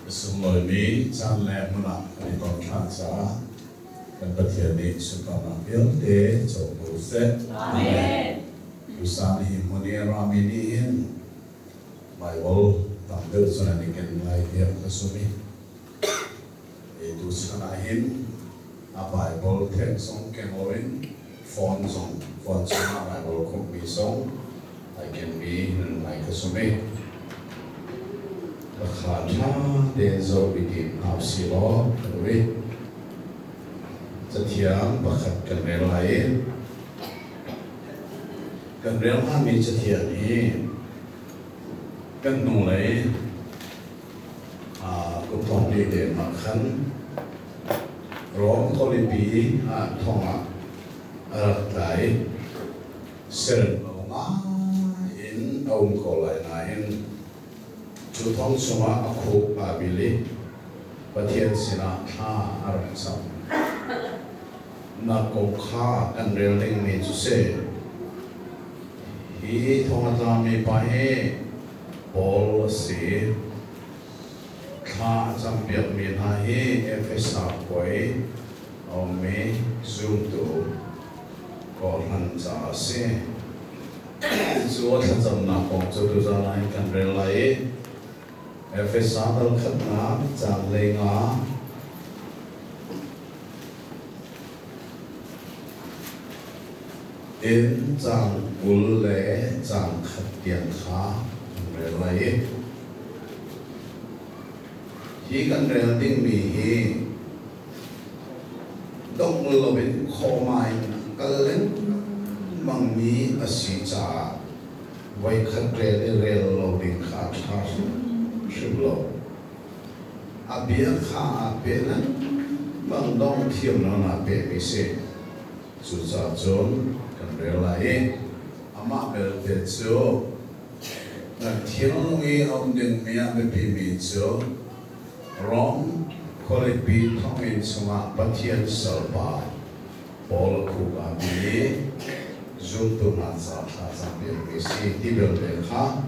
Sungoi mi chan le muna ni kon khan sa kan pathian ni supana bil de cho bu se amen usani moni rami ni in Bible tam del sona ni ken lai dia kasumi e du sana hin a Bible tek song ken loin phone song Bible ko mi song I can be like kasumi khá để rồi bị tìm học sĩ lo rồi rất thiang và khát cần rèn lại cần rèn ha mình rất thiang đi cần nung lấy cũng thông đi để mà khăn rong thôi bị thông lại sơn in ông có lại này chú thông suma aku abili pathian sina aram sam na ko kha kan reling ni chu se hi thong ta mi pa he bol se kha cham biak mi na he efesa koi o me zoom to ko han cha se chu tha cham na ko chu tu za lai kan rel lai Efesa dal khatna chang lenga in chang ul le chang khat tian kha re lai hi kan rel ding mi hi dong lo bin kho mai kalen mang mi asi cha vai khat re lo ding kha tha Shiblo, abia kha abela, bang dong thiam na na pe mi se, chu cha chon kan rela e, ama bel te chu, na thiam ngi om ding mi a be pi mi chu, rom khole pi thong in chunga pathian salpa, bol khu ga bi, zum tu na sa tha sa pe mi se ti bel te kha,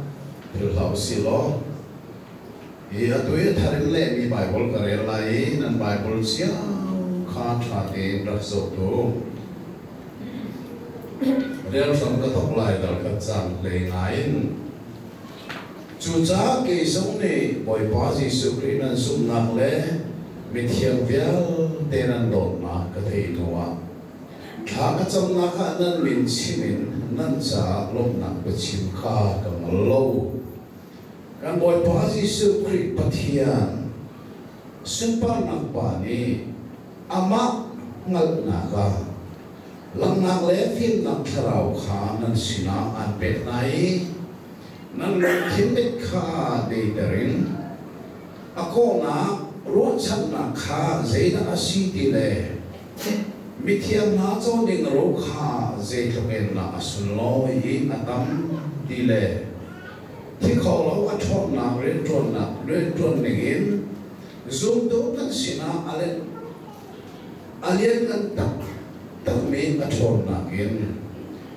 thil lau si lo. Ia tu ia tharin le mi Bible karel lai nan Bible sia kha tha te rak so tu rel sam ka thok lai dal ka chang le ngain chu cha ke song ne boy pa Jesu Christ nan sum nak le mi thiam vial te nan don na ka thei nuwa kha ka cham na kha nan min chimin nan cha lom nak pe chim kha ka malo kan boy pa Jesu Christ pathian simpan nak pa ni ama ngal na ka lang nak le fin nak tharau kha nan sina an pet nai nan thin bet kha de darin ako na ro chan na kha zeina asi ti le mithiam na cho ding ro kha ze thoken na asun lo hi atam ti le thì khó lâu ăn trộn nào lên trộn này in zoom tốt năng xin alien ăn tập mình ăn trộn nào in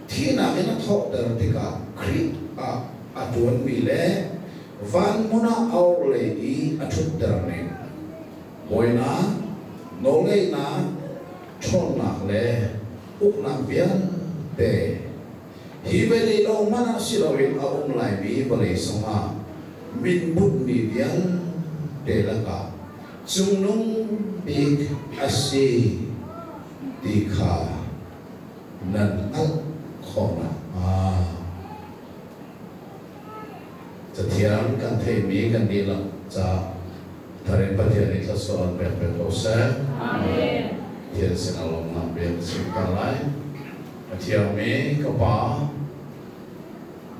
thì nào in ăn thọ đời thì cả creep tuần mi lẽ van mona ao lệ đi ăn chút đời này mỗi na nô lệ na trộn nào lẽ úc nào biết để hi veli lo mana silawin aum lai mi balai songa min bud mi vian de laka chungnung big asi tikha nan al khona Jatian kan thei mi kan di la cha tharen pathian ni tlason pe lo sa amen thian sinalom na be sim kalai Pathian mi kapa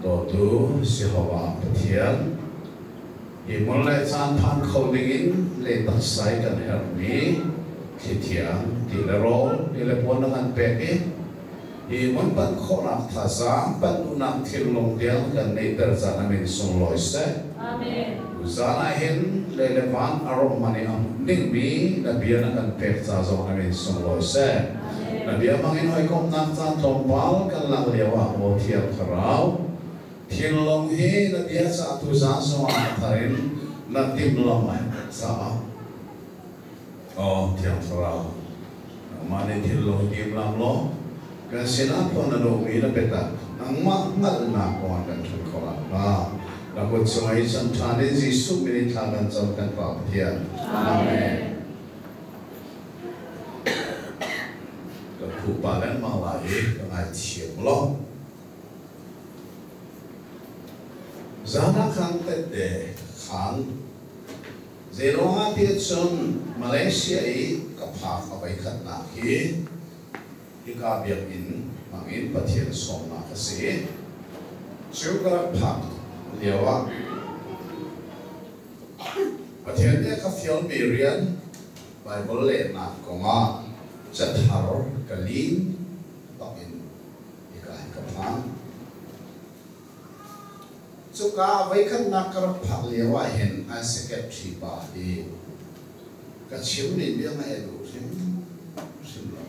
do tu si hawa pathian imol lai chan phan khâu dingin le tak sai kan her mi thi thiang ti le ro ti le pon ngan pe e imol pan kho na tha sa pan unam thil long dial kan nei ter za na min song loi se amen uzana hin le le van arom mani am ning mi na bian kan pe za zo na min song loi se na bia mangin hoi kom nak chan thom pal kan lang lewa mo thiam tharau thil long hi na bia sa tu za so a tharin na tim lo mai sa oh tiang thora mane thil lo tim lam lo kan sina ko na lo mi na beta ang ma ngal na ko kan thul ko la ko choi san thane jisu mi tha kan chom kan pa thia amen ka khu pa lan ma la e ka ai chiam lo zana khang te de khang zeronga ti chon Malaysia e ka pha ka bai khat na hi ka biak in mangin pathian som na ka se chu ka pha lewa pathian ne ka fiol merian Bible le na ko ma chat har kalin takin ka pha chuka vai khan na kar phak lewa hen a secretary ba hi ka chiu ni bia ma edu sim lo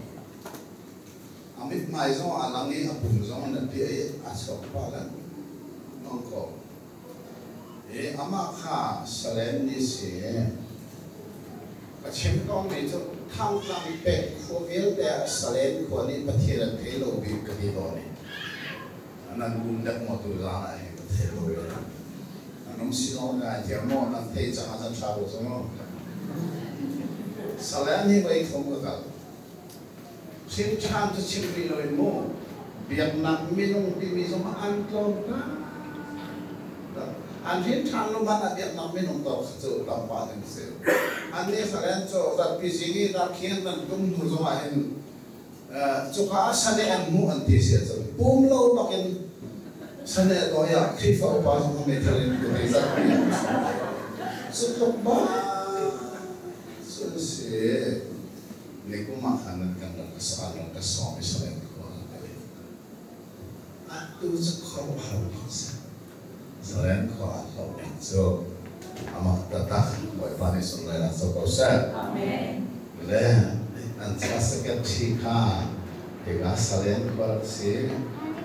amit mai zo alangi apum zo na pi a sok pa la non ko e ama kha salen ni se ka chim tong ni chu thang tang pe kho vel de salen ko ni pathira thelo bi ka di lo ni anan gum dak mo tu la na hello anong sino nga dia mo nang thei chang sa travel so mo salani bai thom ka sim chan to chim ri loi mo biak nak minung pi mi so ma an tlom na an hin chan lo ban biak nak minung to so la pa den se an ni salan cho da pi singi da kien dan tum du so ma hen chu ka sale an mu an ti se so pum lo pakin sana doya krifa upas metalin kutisa sutuk ba sunse niku makanan kan kesalan kesom selain ko atu sekolah harus selain ko atau so amak datang boy panis online so ko sa amen le antara seketika dengan selain ko si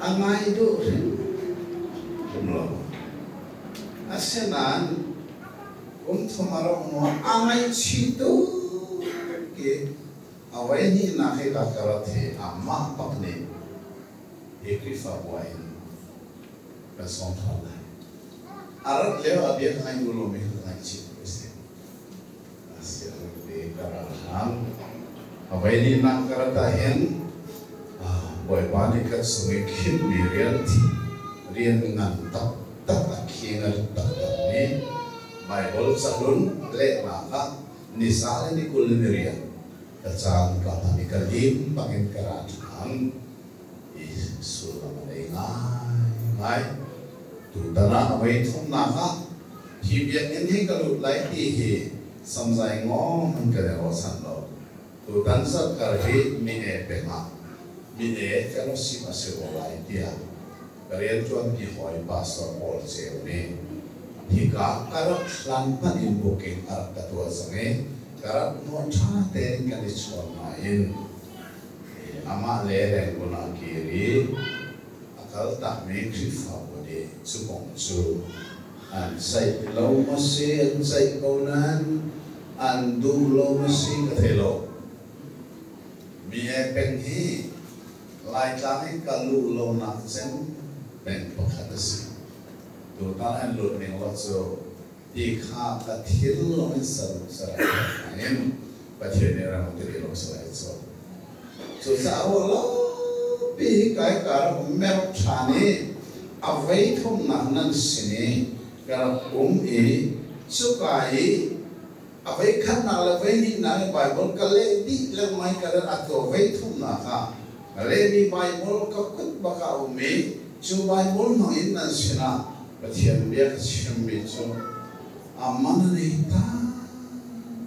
amai itu asenan tomorrow mo amay chito ke away ni nakikakarate amma pakne ekrifa buhayin kasong thalay arat leo abiyak ay ulo may kulay chito kasi asenan de karahan away ni nakakaratahin boy panik at sumikhin may reality rian ngan tak akhir tak ni Bible salun le maka ni sale ni kulinerian kacang kata ni kalim pakin kerajaan isu ngai tu tanah awai thum naka hibiak ini kalau lai hi samzai ngom kare osan lo tu tansa karhi mi e pema mi e kalau si masih olai dia karian tuan di hoi pastor Paul Seuni hingga karak lantan in booking arak katua sange karak no chate kali chon main ama lereng guna kiri akal tak me krifa bode supong su an sai lo masih an sai konan an du lo masih kathelo mi e penghi lai tani kalu lo nak sen ben pakhatasi tu tan lo ni lo so di kha ka thil lo in sar anem pathe ne ra mo te lo so so sa lo pi kai kar mer thani avai thum na nan sine kar e su kai avai khan na la vai ni na Bible ka le di le mai kar ato vai thum na ka le ni Bible ka kut ba ka chu Bible no in na sina pathian bia ka chim mi chu amana nei ta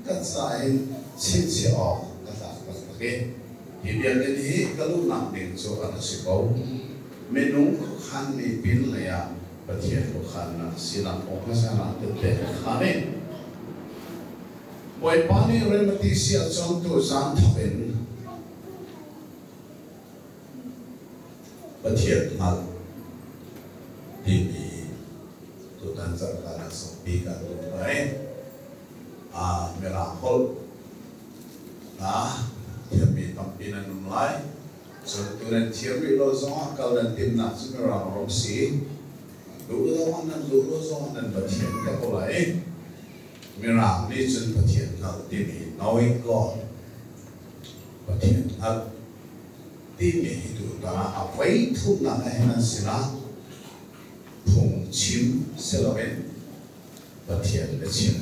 ka sai chin chi o ka ta ka ke hi bia ne hi ka lu na ding chu ana si ko menung khan ni pin la ya pathian ko khan na sina o ka sa na te khane boy pani remati sia chon tu zan thapen pathian mal di tu tan sa ka so pi ka tu ai miracle thiam mi tam pin an lai so tunan thiam ri lo zo kal dan tim na chu miracle rom si lu lo zo an pathian ka ko lai miracle ni chun pathian na ti mi knowing God pathian al ti mi hi tu ta a vai thu na na sina phung chim selawen pathian le chin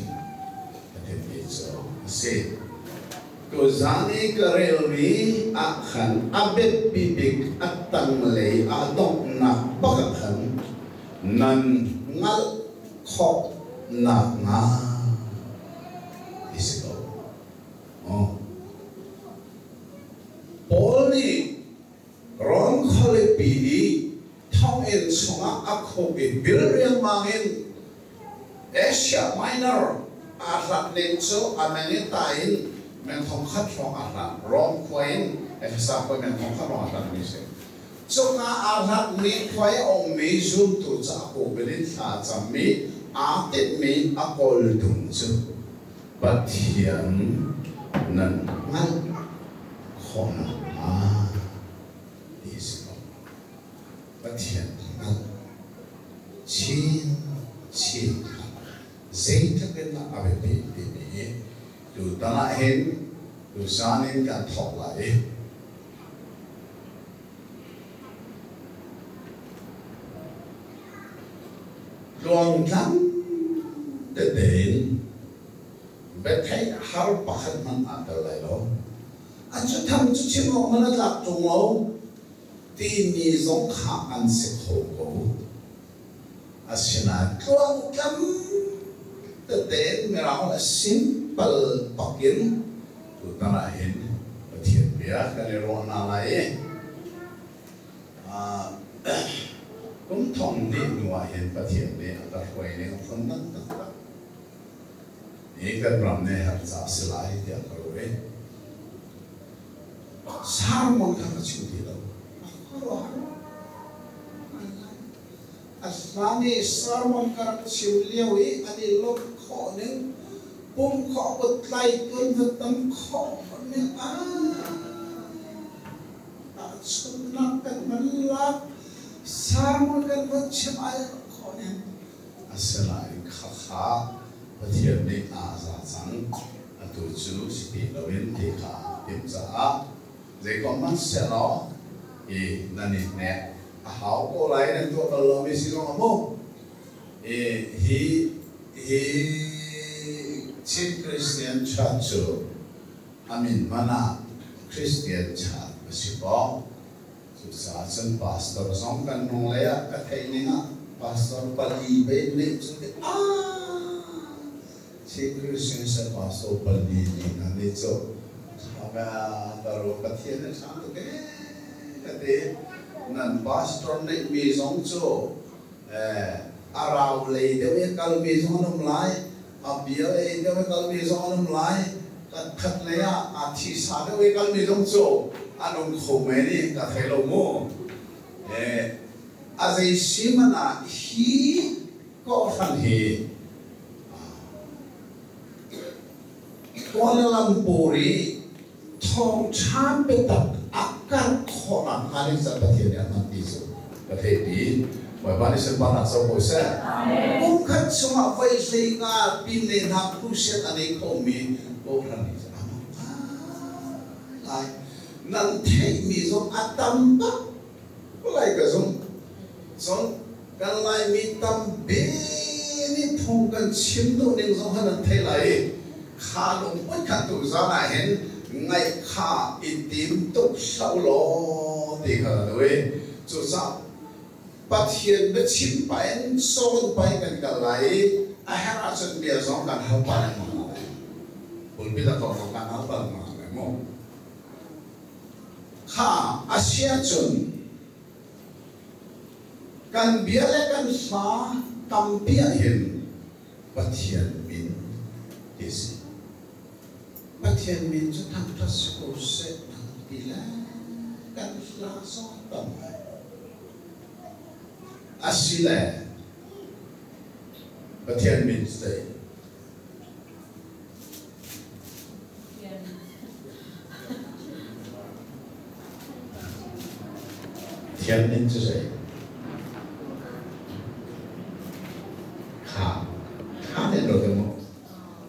pathian ni zo se to zani karel mi akhan abet bibik atang le adok na bakhan nan ngal khok na nga isiko Poli ron khole pi thong in songa akho bi bilriang mangin Asia Minor arak nenso ameni tain men thong khat thong arak rom khoin sa ko men thong khat rom arak ni se so nga arak ni khoi ong mi zum tu cha ko belin tha cham mi a tet mi a kol tum chu pathian nan ngal khona is pathian ngal chin zai ta ben na ave pe mi tu ta la hen tu sanin ka thok lại luang lắm để đến bé thấy har pakhat man atal lại lo anh cho thằng chú chim ngọc nó lạc trùng lâu tin mi giống khả ăn sẽ khổ cổ asina luang lắm để đến mà nó là simple pakin tu ta là hen thiệt bia cái này rồi nào lại cũng thông tin ngoài hiện phát hiện để ở các quầy này không nặng nặng những cái problem này hạt giả sử lại thì ở rồi sao mà không chịu đi đâu asani sao mà không chịu liêu ấy anh đi lột khó nên bung khó bật lại cơn vật tâm khó nên xuân nặng cái mình lạc sao cái vật chim ai khó nên asani khá pathian ni za chang atu chu si lo wen ti kha tim za je ko man se lo e nani ne a hau ko lai nan to lo mi si lo mo e hi chin Christian church amin mana Christian church si bo su sa chen pastor song kan nong le ya ka thai ni nga pastor pali be ni chu Chin Christian sa pastor pali ni na ni cho aga taro pathian na sa to ke kate nan pastor nei mi song cho arau le de kal mi song nom lai abia le de kal mi song nom lai kat khat le ya a thi sa de kal mi song cho anom khom me ni ka thai lo mo azai simana hi ko phan hi Kuala Lumpur thong cham pe tak akar khona kali sa pathian ya mati so pathe di wa bani sen bana so ko sa kum khat suma vai sei nga pin le na ku se ani ko mi ko ran ni sa lai nan thei mi so atam ba ko lai ka so kan lai mi tam be ni thong kan chim do ning so han thei lai khá lùng bất khả tụ ra là hiện ngày khá ít tím tục sau lo thì khờ đối chủ sao bắt hiện với chim bánh son bánh gần cả lại ai hát ra chân bia giống gần hơn bạn mà bốn biết là còn gần hơn bạn mà phải không khá Asia chân gần bia lại gần xa tâm bia hiện bắt hiện mình thì pathian min cho thằng ta sẽ sẽ thằng đi là căn là do tầm asile pathian min đây thiên nên chứ gì ha nên rồi cái một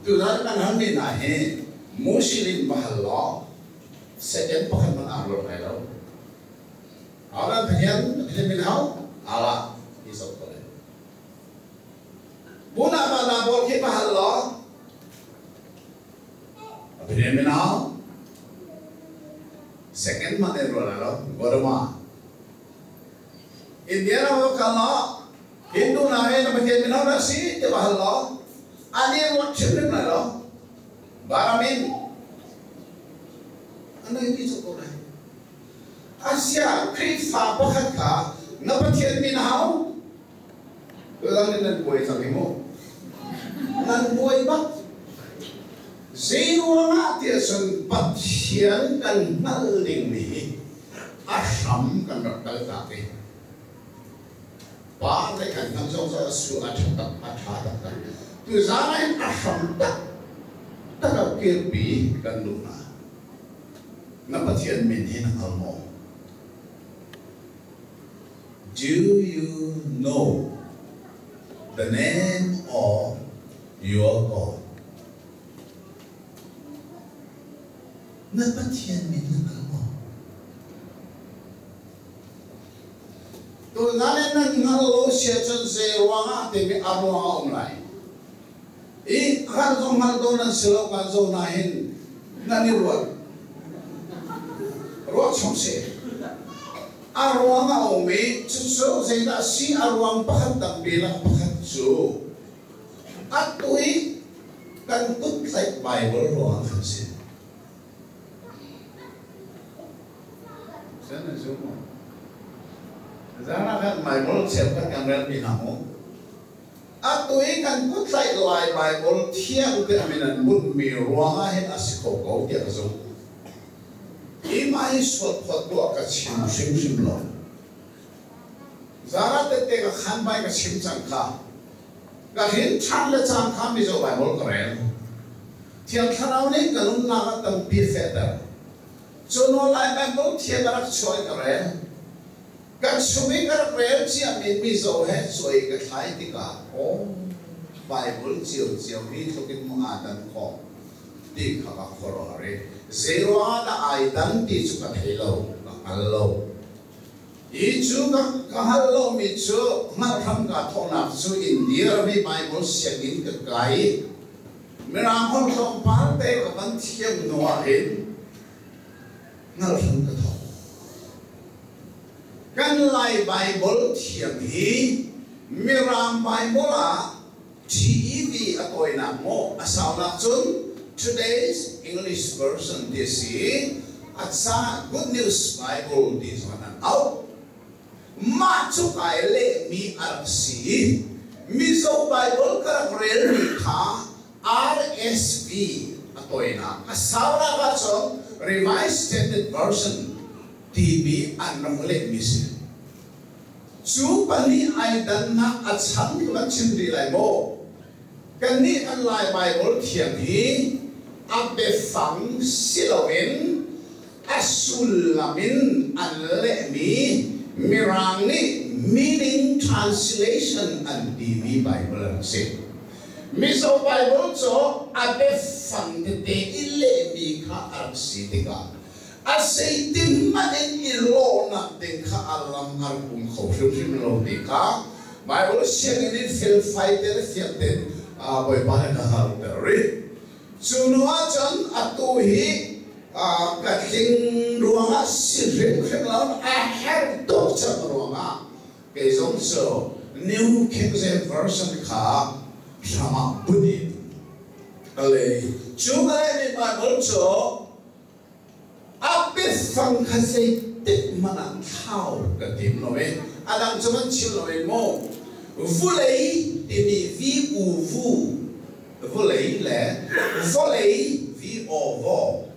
từ đó anh hắn đi này Muslim bahal lo second pakai mana arlo này đâu orang pengen mình hao ala isok boleh buna mana bol ke bahal lo pengen mình hao second mana arlo lo gorma India na kalau Hindu na na pengen mình hao nasi ke bahal lo ani lo children na lo Baramin, ano yung isok ko na? Asya, krifa, bakit ka? Napatiyan minahaw? Walang nanbuhay sabi mo. Nanbuhay ba? Zero nga tiyasan patiyan kan naling ni asam kan nagdagdagi. Bakit kan nagsong sa suat at tu zanay asam tak. Takap kirpi kan luna, napatian minhin almo. Do you know the name of your God? Napatian minhin almo. Tu nanen nang ngalo siya chen se wanga temi arwa online. Kan zong hal do nan silo kan zong nahin nani ruat chong se arwang a ome chuso se na si arwang pakat dang bilang pakat chu at tui kan tut like Bible ruang kan se sana semua zana kan Bible siapa kan ren binamo at tuwi kan put like Bible tiang ke aminan mun mi ruanga hen asiko ko dia kaso imai sot pot do ka sim lo zara te ka khan bai ka sim chang kha ka hin chan le chang kha mi zo Bible karen tiang khanau ne kanun na ka tam pi feta so no lai Bible tiang ka choi karen kan sumi kan rel chi amin mi zo he soi ka thai ti ka o Bible chiu hi thokin mo adan ko ti kha ka khoro re zero na ai dan ti chu ka thelo ka allo i chu ka hallo mi chu ma tham ka thona chu India mi Bible siagin ka kai merang hon thong parte ka ban thiam no a hin ngal tham ka thong kan lai Bible thiam hi miram Bible a TEV atoi na mo asaw na chun today's English version this at sa Good News Bible this one out ma chu kai le mi arsi mi so Bible ka rel mi kha RSV atoi na asaw na ka chun Revised Standard Version TV anong le misi. Chu pani ay dan na at sang ka chindri lai mo. Kani an lai Bible thiam hi abe fang silawin asulamin an le mi mirang ni meaning translation an TV Bible ang si. Miso Bible so abe fang te ile mi ka ang si tika. Asay timanin ilo na din ka alam kung kausapin lo di ka Bible siya ngini film fighter fighter boy pahay na halteri sunua chan atuhi kating ruanga sirip kenglaun aher to chan ruanga kaisong so New King James Version ka sama bunyi ale chugay ni Bible so apis fang kasi tit manang tao katim no me alang cuman chil no mo vulei ini vi uvu vulei le volei vi ovo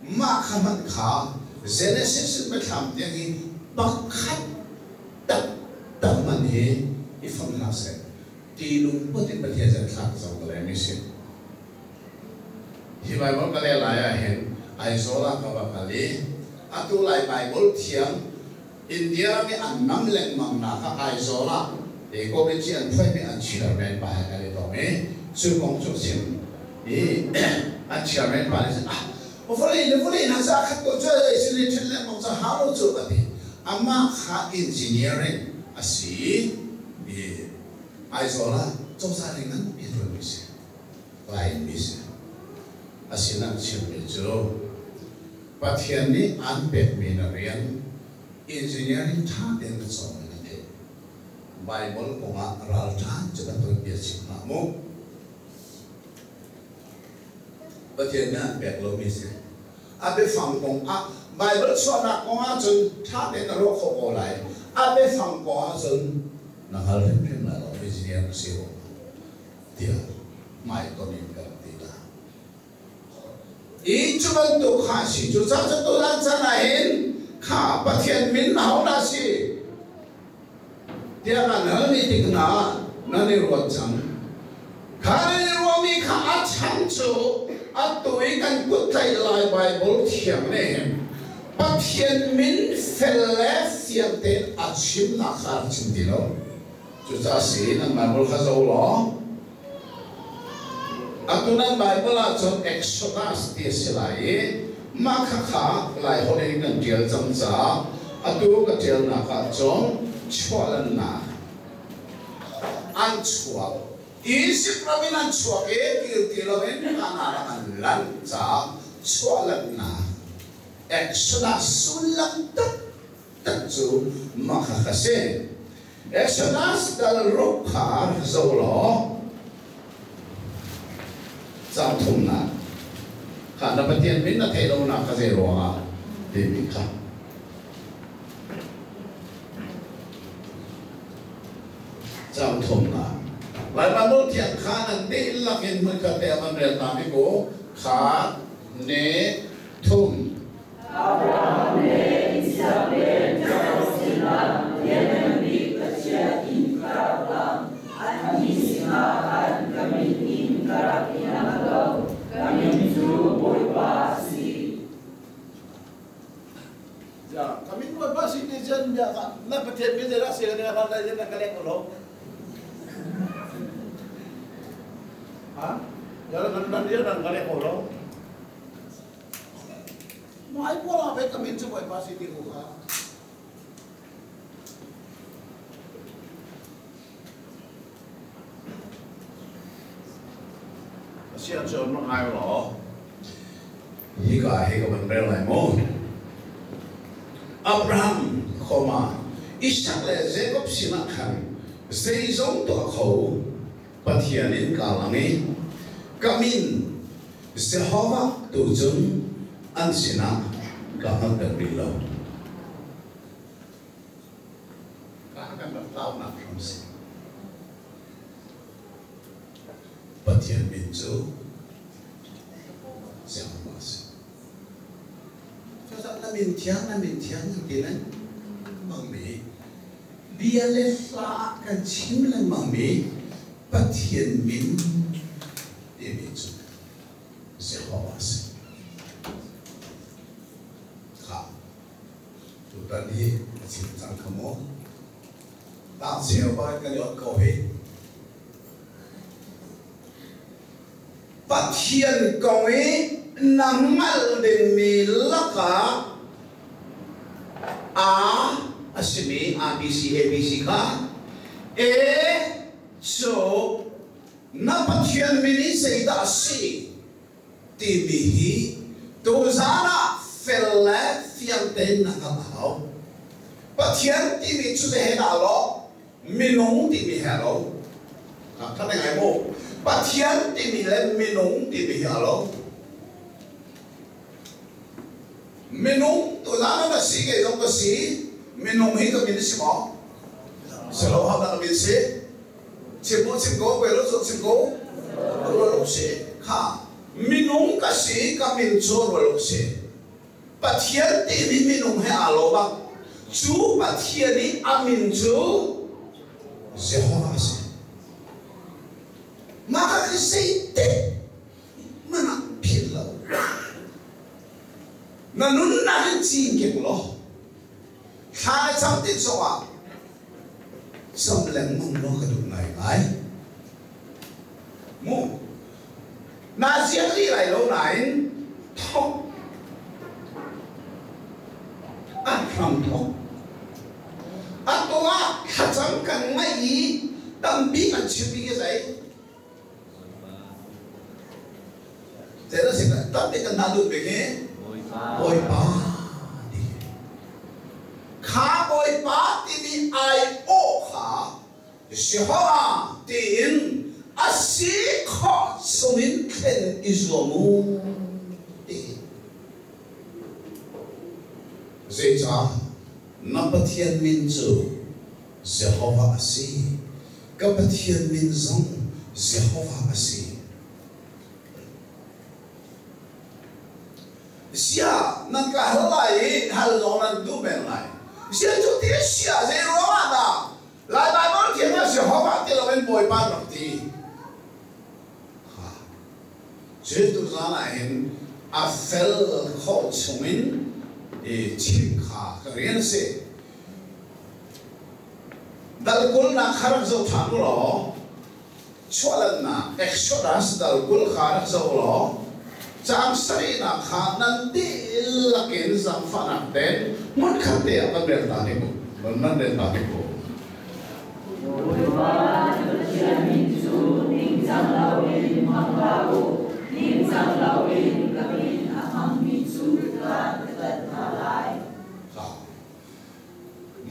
ma khaman kha Genesis betam yang bakat tak man he ifam lase tilung putin batia tak sa kala mission hi Bible kala laya hen Aizola kabakali atulai Bible tiang India mi an nam leng mang na ka ai zo la e ko be chi an phai mi an chi la men pa ka le to me su kong chu sim e an chi la men pa le ah o fole na sa khat ko cho e sin le thil le mong sa ha lo chu ba ti ama kha engineering asi e ai zo la cho sa le ngan bi ro mi se lai mi se asi na chi me chu pathian ni an pek mi na rian engineering tha den ka so na the bible ko ma ral tha cha to bi chi na mo pathian na pek lo mi se a be phang kong a bible so na ko a chun tha den ro kho ko lai a be phang ko a chun na hal rim na lo engineer si ho dia mai to ni ka ti da i chu ban to kha si chu cha cha to lan cha na hinข้าประเทศมินเอาหน้าสิเดี๋ยวกันเรื่องนี้ติกนานั่นนี่รู้จังข้าในรู้มีข้าอัดฉันจูอัดตัวกันกุฏไทยลายไบเบิลเทียมเนี่ยประเทศมินเฟลเลสเสียงเต็นอัดชิมนักข่าวชิมดีแล้วจุดอาศัยนั่นไบเบิลข้าจะรู้หรออันตัวนั้นไบเบิลอาจจะเอ็กซ์โซดัสที่สิไลมาข้าขาหลายคนเองกันเดียวจังจ้าอันตัวก็เดียวนักจงชัวร์นะอันชัวร์อีสิบเราไม่นั่นชัวร์ที่เราเห็นกันอะไรกันลันจ้าชัวร์นะเอ็กซ์ดัสสุลันตัดจูมาข้าเสียเอ็กซ์ดัสดัลรุกขาโซโลจำทุ่มนะข้านับเทียนมินนัทเทโลนักเจโรฮะเดมิข้าจำทุ่มนะหลายบรรลุเทียนข้านั้นได้ลักเห็นเหมือนกับแต่มันเรียนตามที่กูข้าเนทุ่มอับราฮัมเนอิสราเอลเจ้าสินาเยเมนิกเชียอินคาราบามอันมิสินาอันกามินอินคาราบินาโลkami berbahasi. Ya, kami berbahasi ni jen dia kan. Nak petir beza rasa dengan orang lain nak kalian kolom. Ha? Jangan dan dia dan kalian kolom. Mai pola apa kami cuba berbahasi di rumah. Siapa yang nak ayah lo? Jika ayah kau berlai mo, Abraham, koma, Ishak le Jacob sinakan, seizong tu kau, patianin kalangi, kamin, sehova tujung, ansina, kahang terbilau. Kahang bertahu nak ramsi. Patian mincu, siapa mas? Kalau nak mintiang kilan, mami, dia lelah kan cimlan mami, patian min, dia mincu, siapa mas? Kau, tu tadi cinta kamu, tak siapa kan yang kau he. Patian kau ini namal demi laka asmi ABC ka so na patian mini seida si timihi tozana fella fiante nakakao patian timi chude henalo minung timi halo kata dengan mo patian timi le minung timi halo minung tu lana na sige yung kasi minung hito minisimo selaw haba na minsi simpo pero simpo walo si ha minung kasi kaminso walo si patian timi minung he alo ba chu patian ni aminso Jehovah maka kesaite mana pilau nanun nahin singkeng lo thang chăm tin so à sông lên mông nó cái đục này ngay mu na riêng gì lại lâu này thóc ăn làm thóc ăn to á hạt giống cần ngay gì đâm bí cần chịu bí cái gì thế đó sẽ đâm bí cần nào được cái gì ôi ba khá ôi ba thì bị ai ô khá sẽ hoa tiền asi khó sống in khen islamu dễ dàng nắm bắt thiên minh chủ Jehovah asi các bắt thiên minh dòng Jehovah asi xia năn cả lại hal dòng năn du bên lại xia chút tiếc xia dễ rõ mà lại bài báo thiên là Jehovah thì là bên bồi ban được thì chế độ ra này à fel khó chung in chim khá cái riêng sẽ dal kul na kharak zo thang lo chwalan na exodus dal kul kharak zo lo cham sai na kha nan ti lakin zam fa na den mun khate a bel ta ni ko man den ta ni ko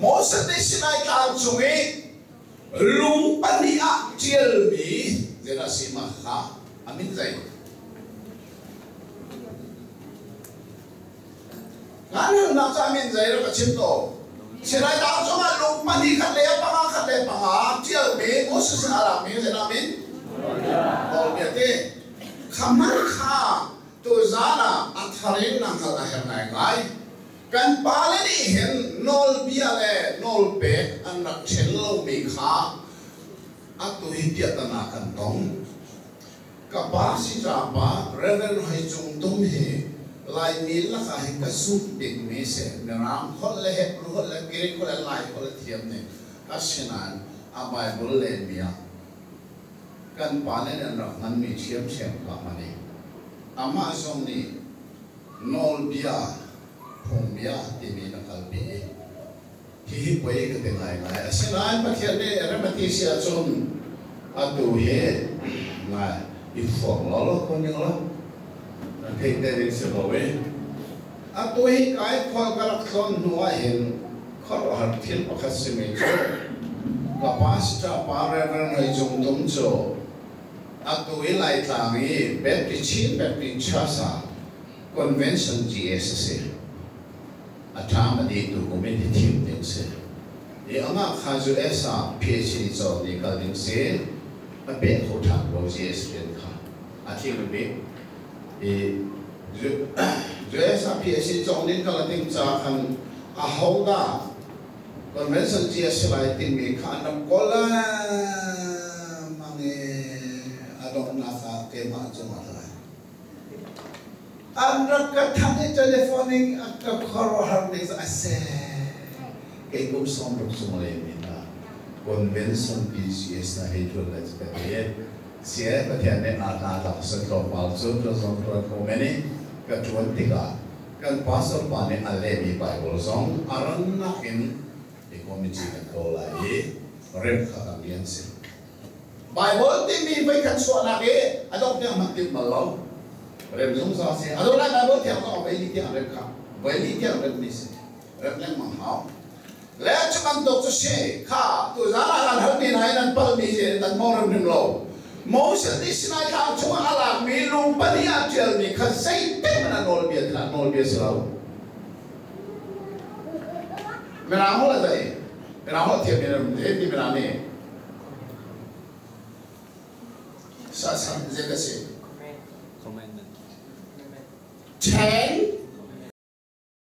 Moses đi Sinai cao chung ấy lung pani a chiel mi thế là gì mà khá amin dạy ngắn hơn nào cho amin dạy rồi có chim tổ Sinai cao chung là lung pani khát lẽ bằng chiel mi Moses làm mi thế là amin còn biết thế khăm khá tôi giá là ăn tharin năng là hiện nay ngay kan pale ni hen nol bia le nol pe an rak chen lo mi kha atu hi pia ta na kan tong ka ba si cha ba reven hai chung tum hi lai mi la ka hi ka su dik mi se na ram khol le he ru khol le giri khol le lai khol le thiam ne asinan a bible le mia kan pale ne rak nan mi thiam chem ka mani ama som ni nol bia phong bia thì mình là cần bị khi quay cái tiếng này xin lỗi bác sĩ này em bác sĩ chọn atu he mà ít phong lo con những lo thì đây sẽ nói atu he cái phong cái con nuôi hiện khó là thiên bác sĩ mình cho capacity para này dùng đúng cho atu he lại tăng he bet chasa convention GSC atam adi tu community team ding se e anga khazu esa phd zo ni ka ding se a be ho tha lo gs pen kha a thi me e jo esa phd zo ni ka la ding cha khan a ho da convention gs lai tin me kha na kola mange adon na sa ke ma cho ma Andra katanya teleponing atau korohan ni ase kay kum sombrok sumulay mina convention PCS na hito na sepete siya patian ne nata sa tropal so komeni katuan tiga kan pasal pane alebi Bible song aran nakin di komisi ko lai rem khakambian se Bible timi bai kan suana ke adok yang makin malau rem giống sao xe, rồi lại bài bố theo có vậy đi theo rem khảo, vậy đi theo rem đi xe, rem lên mang hảo, lẽ cho bạn đọc cho xe, khá, tôi giá là làm hơn này nên bao nhiêu gì, nên mong rem đừng lâu, mong sẽ đi xin ai khảo chúng ta làm mi lùng bani ăn chơi mi khá say tên mà nol biệt lâu, mình làm hết là vậy, mình làm hết thiệt mình hết đi mình làm này, sao dễ cái gì? Ten